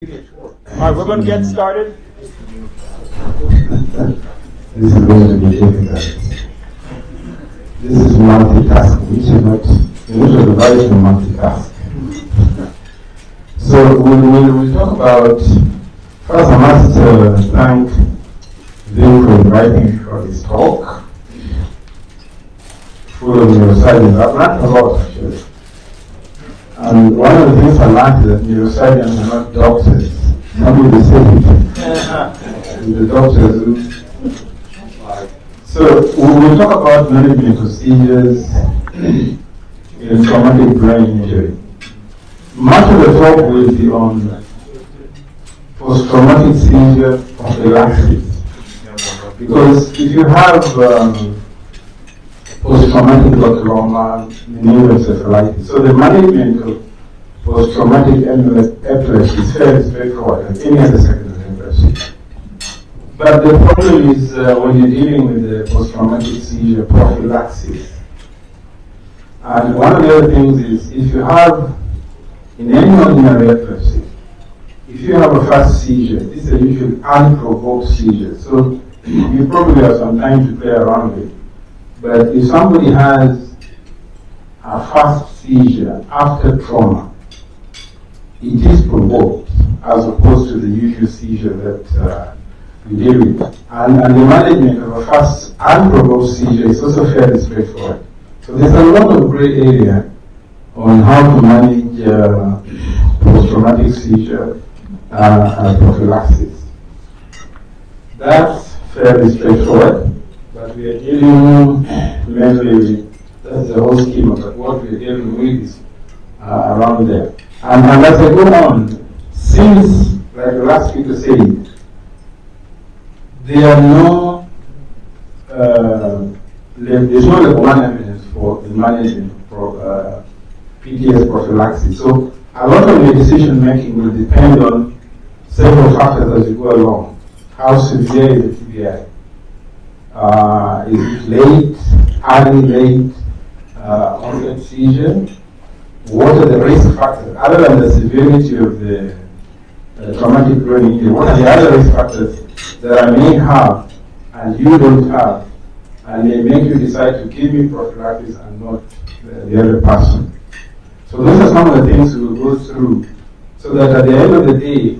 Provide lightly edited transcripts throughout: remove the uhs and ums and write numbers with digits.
Alright, we're going to get started. This is going to be difficult. This is multitasking, which is not usually advised to multitask. So we'll talk about, first I must thank Vin for inviting me for this talk. Full of neuroscience. I've learned a lot actually. And one of the things I learned is that neuroscience are not doctors. Somebody said it. The doctors. So we'll talk about management of seizures in traumatic brain injury. Much of the talk will be on post-traumatic seizure prophylaxis. Because if you have post-traumatic trauma, meningoencephalitis, so the management of post-traumatic epilepsy is fairly straightforward, like any other secondary epilepsy. But the problem is when you're dealing with the post-traumatic seizure prophylaxis. And one of the other things is if you have, in any ordinary epilepsy, if you have a fast seizure, this is a usually unprovoked seizure. So you probably have some time to play around with it. But if somebody has a fast seizure after trauma, it is provoked as opposed to the usual seizure that we deal with. And the management of a fast unprovoked seizure is also fairly straightforward. So there's a lot of gray area on how to manage post-traumatic seizure prophylaxis. That's fairly straightforward. But we are dealing mainly with, that's the whole schema, but what we are dealing with is around there. And as I go on, since, like the last speaker said, there are no, there's no like one evidence for the management for PTS prophylaxis. So a lot of your decision making will depend on several factors as you go along. How severe is the TBI? Is it late, early, late onset seizure? What are the risk factors, other than the severity of the traumatic brain injury? What are the other risk factors that I may have and you don't have, and they make you decide to give me prophylaxis and not the other person? So those are some of the things we will go through, so that at the end of the day,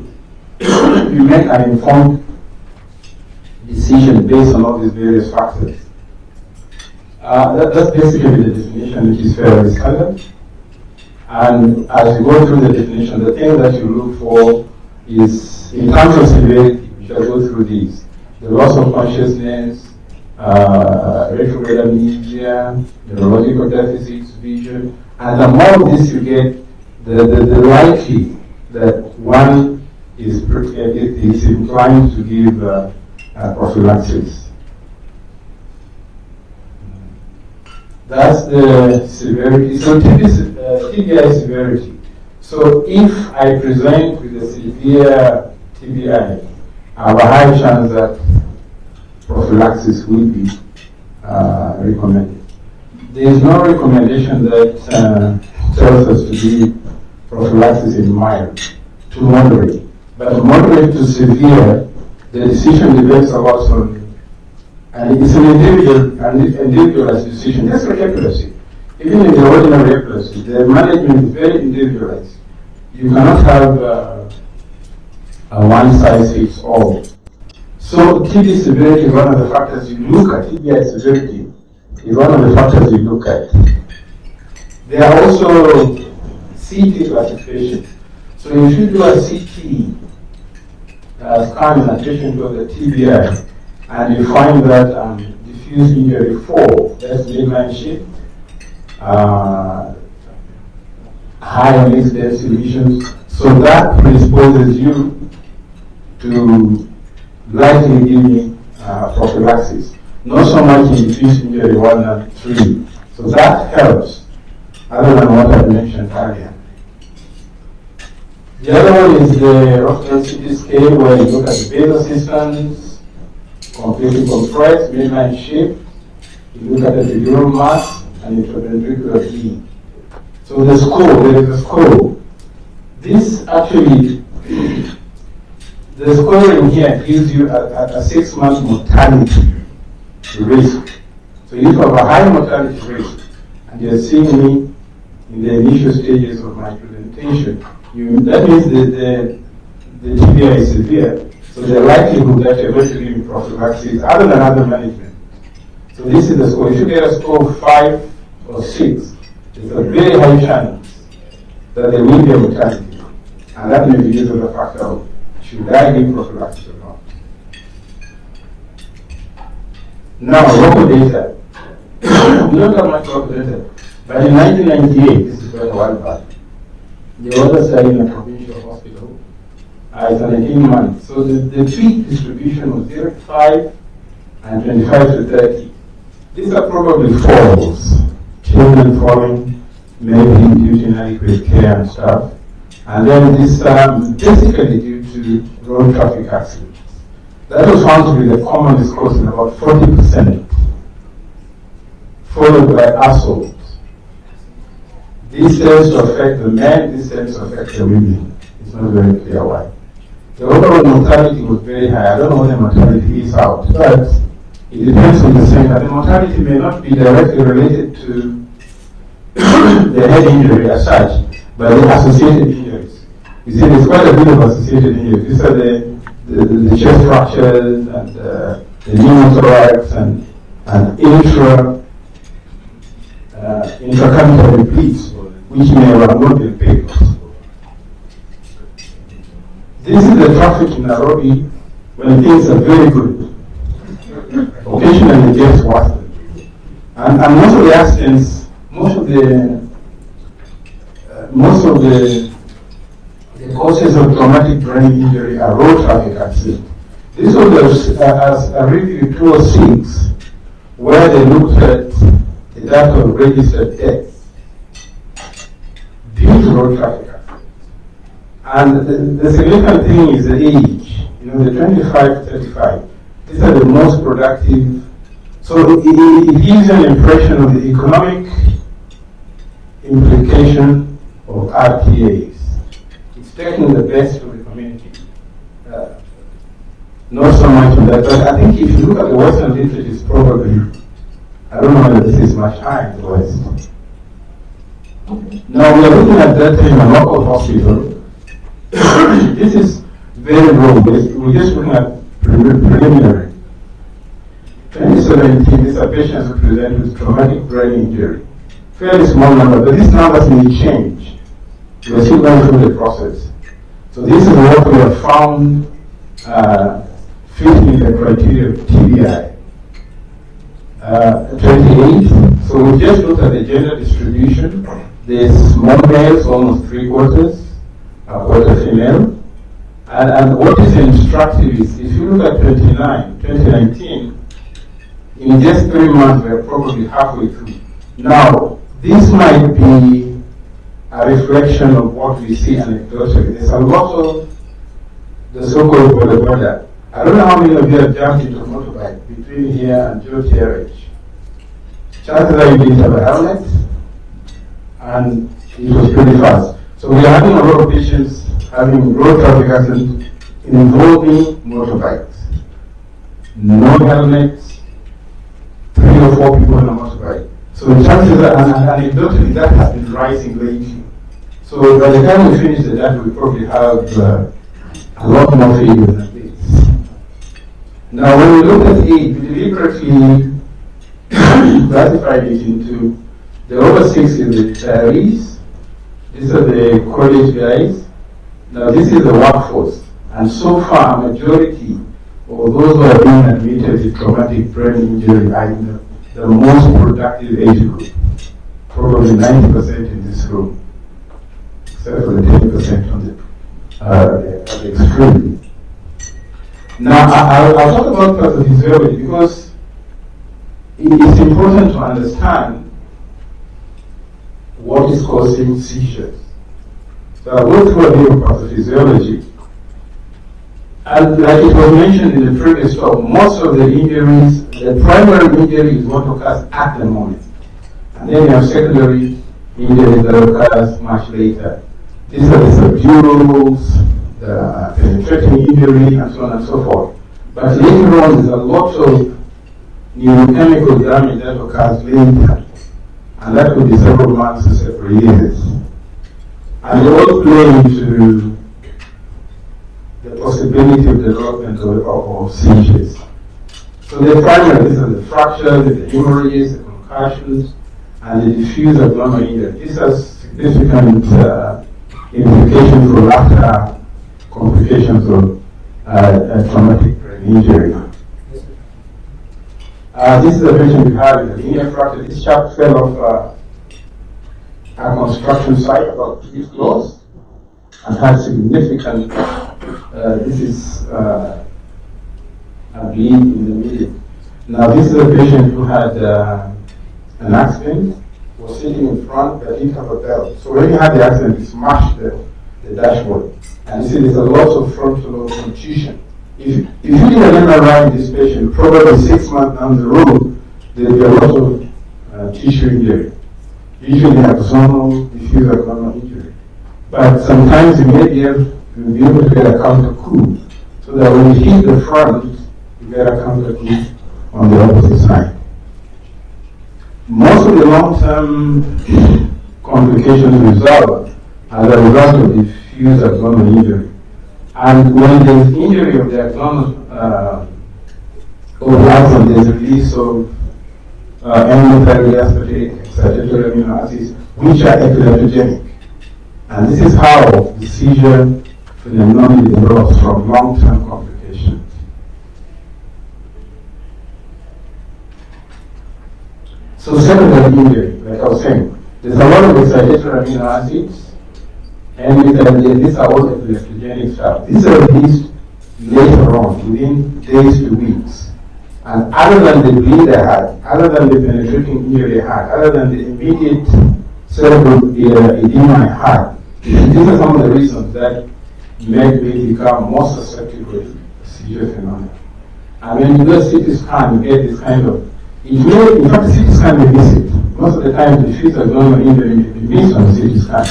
you make an informed decision based on all these various factors. That's basically the definition, which is fairly standard. And as you go through the definition, the thing that you look for is, in terms of severity, we shall go through these: the loss of consciousness, retrograde amnesia, neurological deficits, vision, and the more of this you get, the likely that one is inclined to give prophylaxis. That's the severity. So TBI severity. So if I present with a severe TBI, I have a high chance that prophylaxis will be recommended. There is no recommendation that tells us to give prophylaxis in mild to moderate. But moderate to severe, the decision depends a lot on, and it's an individualized decision, just like epilepsy. Even in the ordinary epilepsy, the management is very individualized. You cannot have a one-size-fits-all. So TB severity is one of the factors you look at. TBI severity is one of the factors you look at. There are also CT classifications. So if you do a CT scan in addition to the TBI, and you find that diffuse injury 4, that's midline shift, high mixed density lesions, so that predisposes you to likely giving prophylaxis. Not so much in diffuse injury 1 and 3. So that helps, other than what I mentioned earlier. The other one is the rough density scale, where you look at the basal systems, completely compressed, midline shift. You look at the epidural mass and intraventricular E. So the score, there is a score. This actually the scoring here gives you a 6-month mortality risk. So if you have a high mortality risk, and you're seeing me in the initial stages of my presentation, that means that the TBI is severe. So the likelihood that you're going to give me prophylaxis, other than other management. So this is the score. If you get a score of 5 or 6, there's a very high chance that there will be a mortality. And that may be used as a factor of should I give prophylaxis or not. Now, local data. We don't have much local data. But in 1998, this is quite a while back, there was a study in a provincial hospital. It's an 18 months. So the peak distribution was 0 to 5 and 25 to 30. These are probably falls. Children falling, maybe due to inadequate care and stuff. And then this basically due to road traffic accidents. That was found to be the commonest cause in about 40%, followed by assault. This tends to affect the men, this tends to affect the women. It's not very clear why. The overall mortality was very high. I don't know what the mortality is out, but it depends on the center. The mortality may not be directly related to the head injury as such, but the associated injuries. You see, there's quite a bit of associated injuries. These are the chest fractures and the pneumothorax and intracapillary bleeds, which may have not been picked. This is the traffic in Nairobi when things are very good. Occasionally it gets worse. And most of the accidents, most of the causes of traumatic brain injury are road traffic accidents. This was a review 2006 where they looked at the data of registered deaths due to road traffic accidents. And the significant thing is the age, the 25 to 35. These are the most productive. So it gives an impression of the economic implication of RTAs. It's taking the best from the community. Not so much of that, but I think if you look at the Western literature, it's probably, I don't know whether this is much higher in the West. Now we are looking at that in a local hospital. This is very low. We're just looking at preliminary. 2017, these are patients who present with traumatic brain injury. Fairly small number, but these numbers may change. We're still going through the process. So this is what we have found fitting the criteria of TBI. 28, so we just looked at the gender distribution. There's more males, almost 3/4, a quarter female. And what is instructive is, if you look at 2019, in just 3 months, we're probably halfway through. Now, this might be a reflection of what we see anecdotally. There's a lot of the so-called border. I don't know how many of you have jumped into a motorbike between here and Jowi. Chances are you didn't have a helmet, and it was pretty fast. So we are having a lot of patients having road traffic accidents involving motorbikes. No helmets, 3 or 4 people on a motorbike. So the chances are, and anecdotally, that has been rising lately. So by the time we finish the data, we probably have a lot more figures than this. Now, when we look at age, we deliberately classified it into the over 60 retirees. These are the college guys. Now, this is the workforce. And so far, a majority of those who are being admitted with traumatic brain injury are in the most productive age group. Probably 90% in this room, except for the 10% on the extreme. Now, I'll talk about pathophysiology because it's important to understand what is causing seizures. So I'll go through a bit of pathophysiology. And like it was mentioned in the previous talk, most of the injuries, the primary injury is what occurs at the moment. And then you have secondary injuries that occurs much later. These are the subdurals, the penetrating injury, and so on and so forth. But later on, there's a lot of neurochemical damage that occurs later, and that could be several months to several years. And they all play into the possibility of development of seizures. So the primary, these are the fractures, the hemorrhages, the concussions, and the diffuse abdominal injury. These are significant implications for later complications of traumatic brain injury. This is a patient we had with a linear fracture. This chap fell off a construction site about 3 floors and had significant, this is a bleed in the middle. Now this is a patient who had an accident, was sitting in front but didn't have a belt. So when he had the accident, he smashed the dashboard. And you see there's a lot of frontal lobe contusion. If you did an MRI in this patient, probably 6 months down the road, there'll be a lot of tissue injury. Usually axonal, diffuse axonal injury. But sometimes you may be able to get a counter coup, so that when you hit the front, you get a counter coup on the opposite side. Most of the long-term complications resolve as a result of diffuse axonal injury. And when there's injury of the axonal axon, there's a release of endothelioaspecific excitatory amino acids, which are epileptogenic. And this is how the seizure phenomenon develops from long-term complications. So secondary injury, like I was saying, there's a lot of excitatory amino acids, and these are all epileptogenic stuff. These are released later on, within days to weeks. And other than the bleed I had, other than the penetrating injury I had, other than the immediate cerebral edema I had, these are some of the reasons that make me become more susceptible to seizure phenomena. And when you do a CT scan, you get this kind of, in fact, the CT scan may miss it. Most of the time, the diffuse abdominal injury may be missed on the CT scan.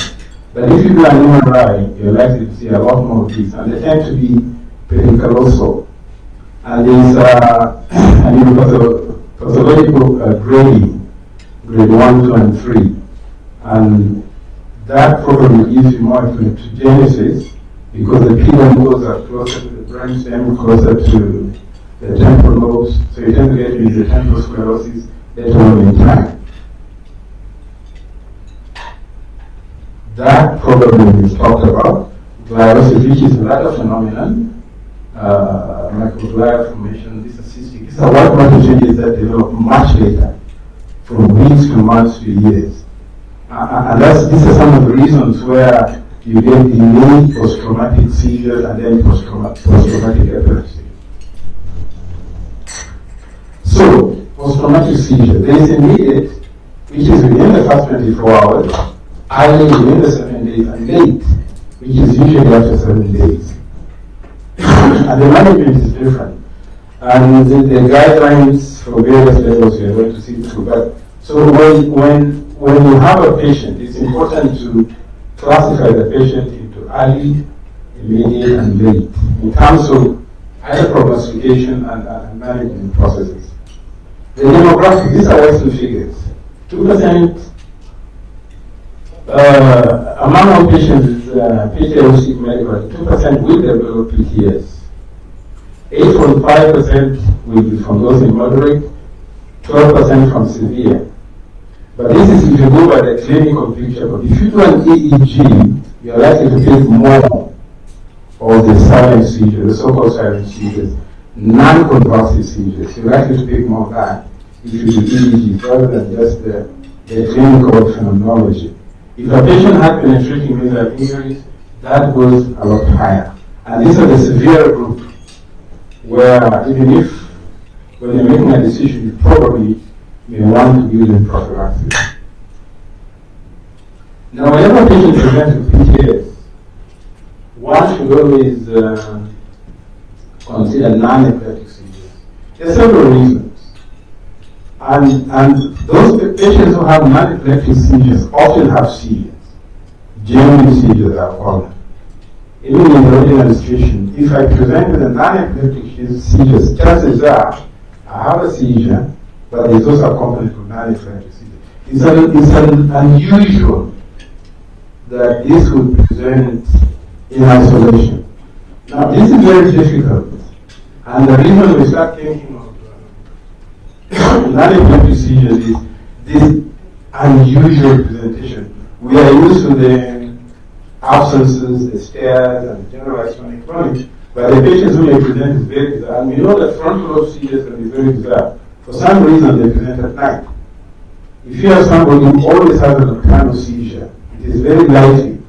But if you do an MRI, you're likely to see a lot more of these, and they tend to be pericallosal. And there's pathological grading, grade 1, 2, and 3. And that probably gives you more epileptogenesis because the pedal lobes are closer to the brainstem, closer to the temporal lobes, so you tend to get into temporal sclerosis later on in time. That probably is talked about. Gliosis, which is another phenomenon, microglia formation, this is cystic. These are white matter changes that develop much later, from weeks to months to years. And these are some of the reasons where you get delayed post-traumatic seizures and then post-traumatic epilepsy. So, post-traumatic seizure, there is immediate, which is within the first 24 hours, early within the 7 days, and late, which is usually after 7 days. And the management is different. And the guidelines for various levels we are going to see through. But so when you have a patient, it's important to classify the patient into early, immediate, and late in terms of either prognostication and management processes. The demographics, these are Western figures. 2% among all patients is PTSD medical, 2% will develop PTS. 8.5% will be from those in moderate, 12% from severe. But this is if you go by the clinical picture. But if you do an EEG, you're likely to take more of the silent seizures, the so-called silent seizures, non-convulsive seizures. You're likely to take more of that if you do EEG rather than just the clinical phenomenology. If a patient had penetrating nasal injuries, that goes a lot higher. And these are the severe group where even if when you're making a decision, you probably may want to use in prophylaxis. Now, whenever a patient presents with PTS, one should always consider non-epileptic seizures. There are several reasons. And those patients who have non-epileptic seizures often have seizures. Genuine seizures are common. even in the original situation, if I present with a non-epileptic seizure, chances are I have a seizure, but there's also accompanied with non-epileptic seizure. It's unusual that this would present in isolation. Now, this is very difficult, and the reason we start thinking of non-epileptic seizures is this unusual presentation. We are used to the absences, the stares, and the generalized tonic-clonic, but the patients who may present is very bizarre. And we know that frontal lobe seizures can be very bizarre. For some reason, they present at night. If you have somebody who always has a nocturnal seizure, it is very likely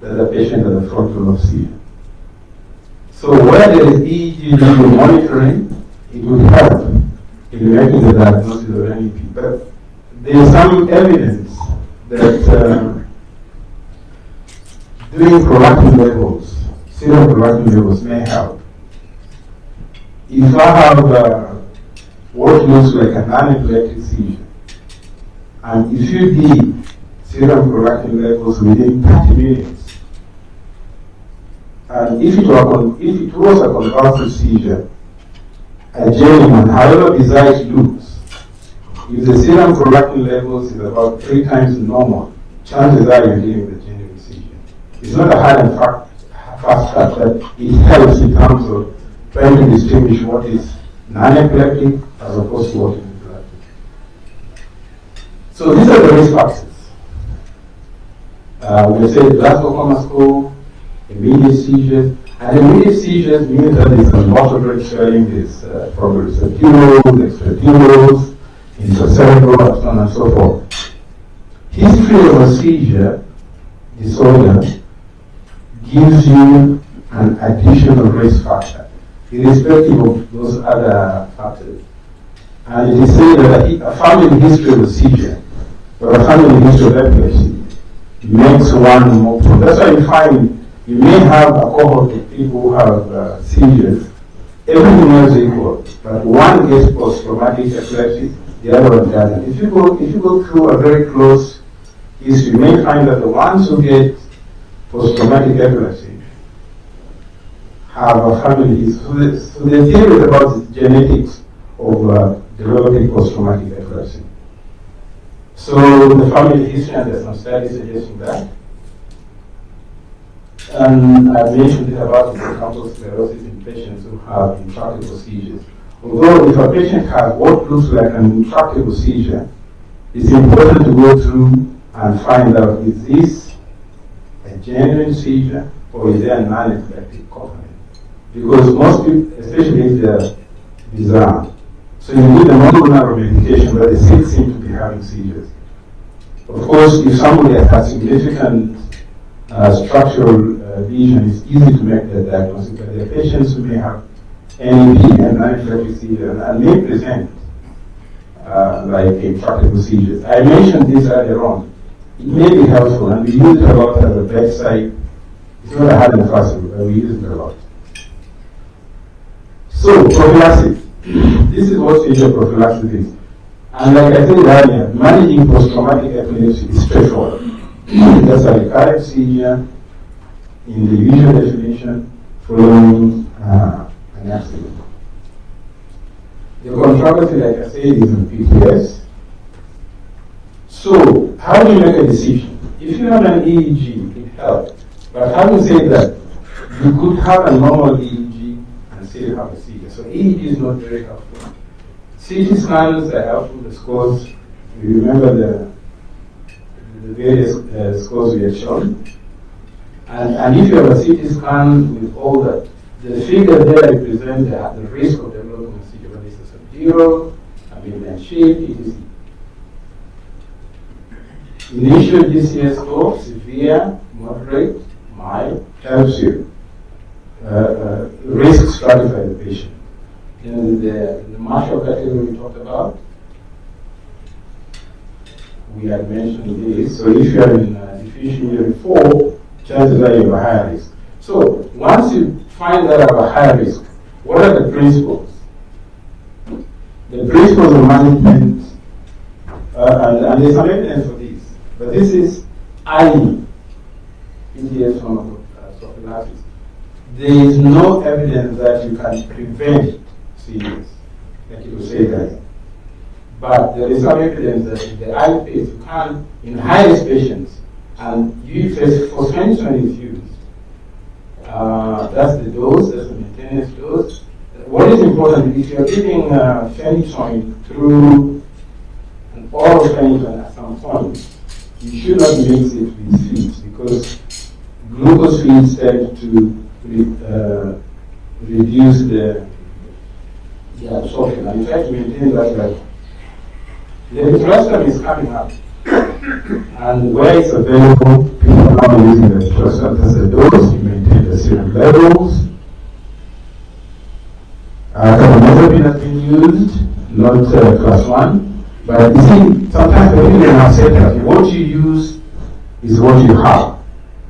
that the patient has a frontal lobe seizure. So where there is EEG monitoring, it would help in making the diagnosis of NEP. But there is some evidence that doing prolactin levels, serum prolactin levels may help. If I have what looks like a non-epileptic seizure, and if you did serum prolactin levels within 30 minutes, and if it was a convulsive seizure, a genuine, however bizarre it looks, if the serum prolactin levels is about 3 times normal, chances are you're dealing with a genuine seizure. It's not a hard and fast fact, but it helps in terms of trying to distinguish what is non-epileptic as opposed to what is epileptic. So these are the risk factors. We say glaucoma score, immediate seizures, and immediate seizures means that there's a lot of red swelling, there's probably subdural, extradural, intracerebral, and so on and so forth. History of a seizure disorder gives you an additional risk factor, irrespective of those other factors. And it is said that a family history of a seizure or a family history of epilepsy makes one more prone. That's why you find you may have a cohort of people who have seizures, everything else is equal, but one gets post-traumatic epilepsy, the other one doesn't. If you go through a very close history, you may find that the ones who get post-traumatic epilepsy have a family history. So the theory is about the genetics of developing post-traumatic epilepsy. So the family history, and there's some studies suggesting that. And I mentioned it about hippocampal sclerosis in patients who have intractable seizures. Although if a patient has what looks like an intractable seizure, it's important to go through and find out, is this a genuine seizure or is there a non-epileptic component? Because most people, especially if they're bizarre, so you need a monoclonal medication, but they still seem to be having seizures. Of course, if somebody has significant structural lesion, it's easy to make that diagnosis, but there are patients who may have NEP and non-epileptic seizures and may present like intractable seizures. I mentioned this earlier on. It may be helpful, and we use it a lot as a bedside. It's not a hard and fast rule, but we use it a lot. So, prophylaxis. This is what seizure prophylaxis is. And like I said earlier, managing post-traumatic epilepsy is straightforward. That's a recurrent seizure in the usual definition following an accident. The controversy, like I said, is in PTS. So, how do you make a decision? If you have an EEG, it helps. But having said that, you could have a normal EEG and still have a seizure. So EEG is not very helpful. CT scans are helpful, the scores. You remember the various scores we have shown. And if you have a CT scan with all that, the figure there represents the risk of developing a seizure, whether it's a subdural, a midline shift, etc. Initial GCS score, severe, moderate, mild, helps you risk stratify the patient. In the Marshall category we talked about, we had mentioned this. So if you are in diffusion year 4, chances are you have a higher risk. So once you find that you have a higher risk, what are the principles? The principles of management, and there's some evidence for this, but this is IE, PTS prophylaxis. there is no evidence that you can prevent seizures, like you say that. But there is some evidence that in the eye phase you can, in high-risk patients, and if phospheniton is used, that's the dose, that's the maintenance dose. What is important, if you're giving phenytoin through an oral phenytoin at some point, you should not mix it with feeds, because glucose feeds tend to reduce the absorption, and you try to maintain that level. The erythrocyte is coming up, and where it's available, people are now using the erythrocyte as a dose to maintain the serum levels. Carbamazepine has been used, not class 1, but you see, sometimes when you have said that what you use is what you have.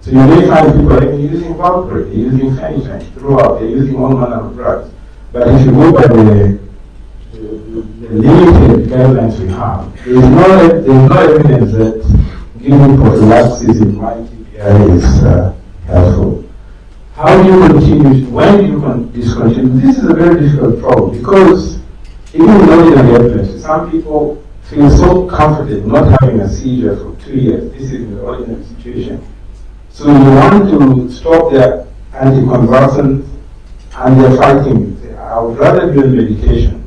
So you may find people even using valproate, they're using phenytoin throughout, they're using all manner of drugs. But if you go by the limited guidelines we have, there is no evidence that giving prophylaxis in my TBI is helpful. How do you continue? When do you discontinue? This is a very difficult problem, because even in ordinary epilepsy, some people feel so comfortable not having a seizure for 2 years. This is in the ordinary situation. So you want to stop their anticonvulsants, and they're fighting. I would rather do medication.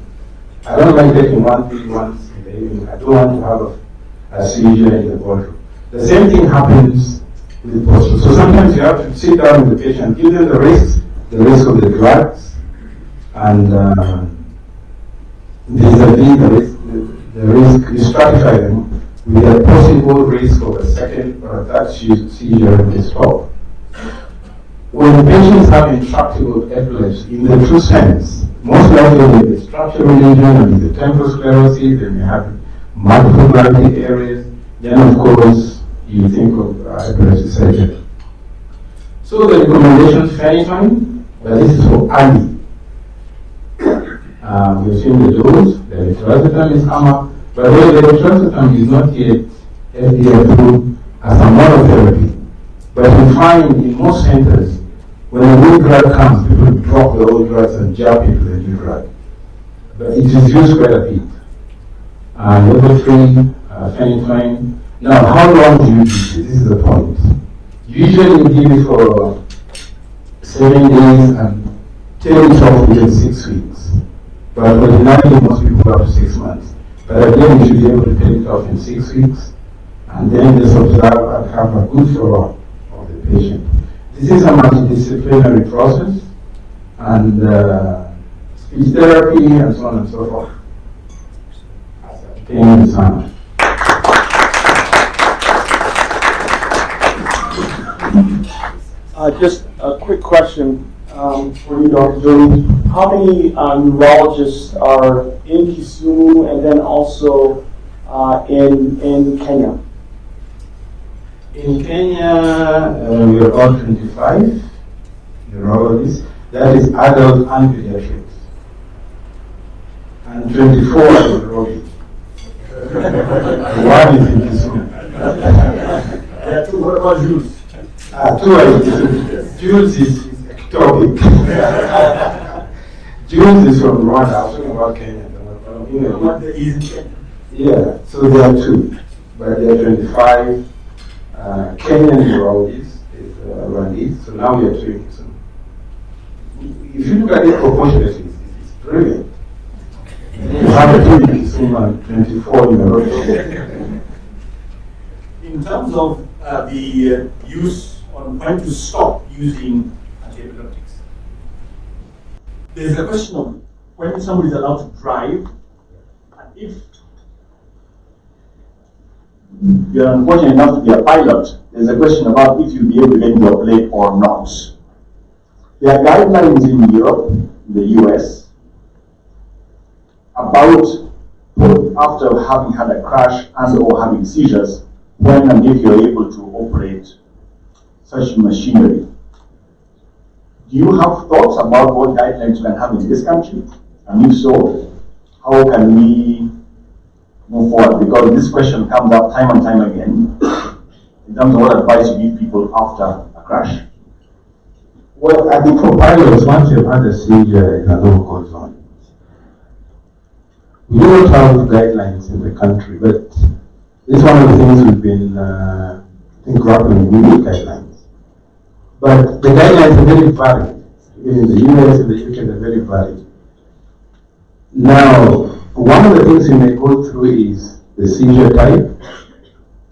I don't like taking one pill once in the evening. I don't want to have a seizure in the boardroom. The same thing happens with posture. So sometimes you have to sit down with the patient, give them the risk of the drugs, and vis-a-vis the risk, you stratify them with a possible risk of a second or a third seizure in the stop. When patients have intractable epilepsy, in the true sense, most likely with the structural lesion and with the temporal sclerosis, they may have multiple gravity areas, then of course you think of epilepsy surgery. So the recommendation is phenytoin, but this is for early. We've seen the dose, the erythrocyte is come up, but the erythrocyte is not yet FDA approved as a monotherapy. But you find in most centers, when a new drug comes, people drop the old drugs and jump into the new drug. But it is used quite a bit. Level 3, phenytoin. Now, how long do you use it? This is the point. Usually we give it for 7 days and take it off within 6 weeks. But ordinarily, most people go up to 6 months. But again, you should be able to take it off in 6 weeks, and then just observe and have a good follow-up of the patient. This is a multidisciplinary process, and speech therapy and so on and so forth. Thank you so much. Just a quick question for you, Dr. Jowi. How many neurologists are in Kisumu and then also in Kenya? In Kenya, we are about 25 neurologists. That is adult and pediatrics. And 24 are neurologists. One is in Kisumu. Yeah, two. What about Jules? 2 are in Kisumu. Jules is ectopic. Jules is from Rwanda. I was talking about Kenya. Rwanda is in Kenya. Yeah, so there are 2, but there are 25. Kenyan neurologists is Rwandese, so now we are doing it. So if you look at it proportionately, it's brilliant. You have a team in Kisumu and 24 neurologists. In terms of the use on when to stop using antiepileptics, there's a question of when somebody is allowed to drive, and if you're unfortunate enough to be a pilot, there's a question about if you'll be able to get your plate or not. There are guidelines in Europe, in the US, about after having had a crash and or having seizures, when and if you're able to operate such machinery. Do you have thoughts about what guidelines we can have in this country? And if so, how can we move forward? Because this question comes up time and time again in terms of what advice you give people after a crash. Well, I think for pilots, once you've had a seizure in a no-call zone, we do not have guidelines in the country, but this is one of the things we've been, I think, grappling with new guidelines. But the guidelines are very varied. In the US and the UK, they're very varied. Now, one of the things you may go through is the seizure type,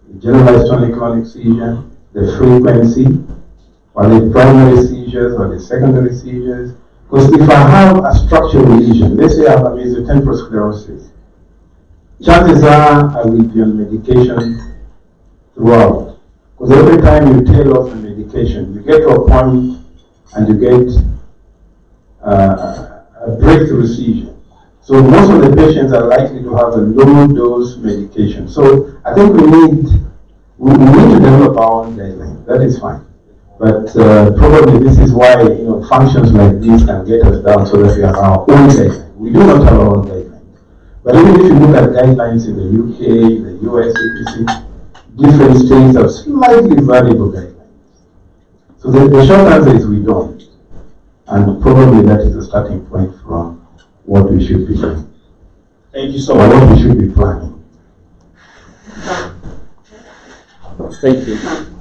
the generalized tonic-clonic seizure, the frequency, or the primary seizures or the secondary seizures. Because if I have a structural lesion, let's say I have a mesotemporal sclerosis, chances are I will be on medication throughout. Because every time you tail off the medication, you get to a point and you get a breakthrough seizure. So most of the patients are likely to have a low dose medication. So I think we need to develop our own guidelines. That is fine. But probably this is why functions like this can get us down so that we have our own guidelines. We do not have our own guidelines. But even if you look at guidelines in the UK, the US, etc., different states have slightly variable guidelines. So the short answer is we don't. And probably that is a starting point from what we should be doing. Thank you so much. much. What we should be planning. Thank you.